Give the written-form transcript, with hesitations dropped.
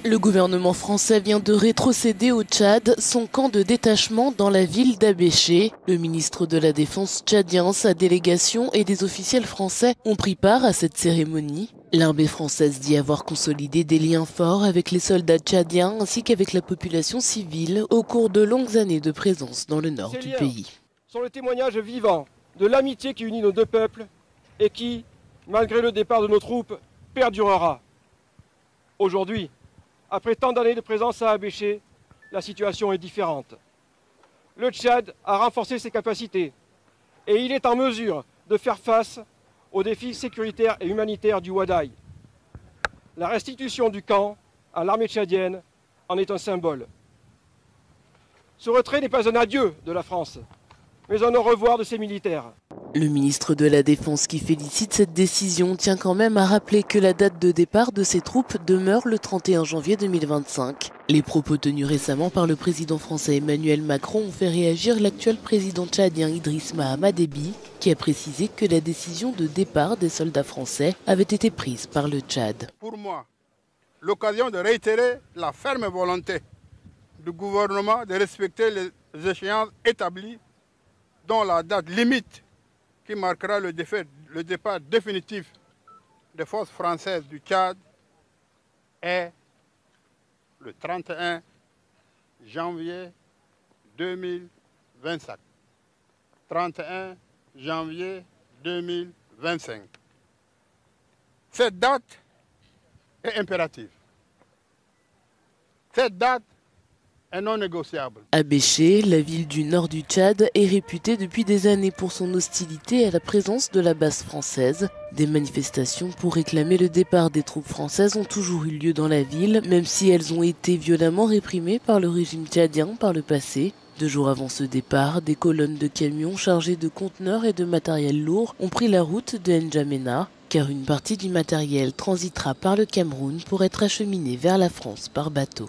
Le gouvernement français vient de rétrocéder au Tchad son camp de détachement dans la ville d'Abéché. Le ministre de la Défense tchadien, sa délégation et des officiels français ont pris part à cette cérémonie. L'armée française dit avoir consolidé des liens forts avec les soldats tchadiens ainsi qu'avec la population civile au cours de longues années de présence dans le nord du pays. Sont le témoignage vivant de l'amitié qui unit nos deux peuples et qui, malgré le départ de nos troupes, perdurera. Aujourd'hui, après tant d'années de présence à Abéché, la situation est différente. Le Tchad a renforcé ses capacités et il est en mesure de faire face aux défis sécuritaires et humanitaires du Wadaï. La restitution du camp à l'armée tchadienne en est un symbole. Ce retrait n'est pas un adieu de la France, mais un au revoir de ses militaires. Le ministre de la Défense, qui félicite cette décision, tient quand même à rappeler que la date de départ de ces troupes demeure le 31 janvier 2025. Les propos tenus récemment par le président français Emmanuel Macron ont fait réagir l'actuel président tchadien Idriss Mahamat Déby, qui a précisé que la décision de départ des soldats français avait été prise par le Tchad. Pour moi, l'occasion de réitérer la ferme volonté du gouvernement de respecter les échéances établies, dont la date limite qui marquera le départ définitif des forces françaises du Tchad est le 31 janvier 2025. 31 janvier 2025. Cette date est impérative. Cette date est non négociable. Abéché, la ville du nord du Tchad, est réputée depuis des années pour son hostilité à la présence de la base française. Des manifestations pour réclamer le départ des troupes françaises ont toujours eu lieu dans la ville, même si elles ont été violemment réprimées par le régime tchadien par le passé. 2 jours avant ce départ, des colonnes de camions chargés de conteneurs et de matériel lourd ont pris la route de N'Djamena, car une partie du matériel transitera par le Cameroun pour être acheminé vers la France par bateau.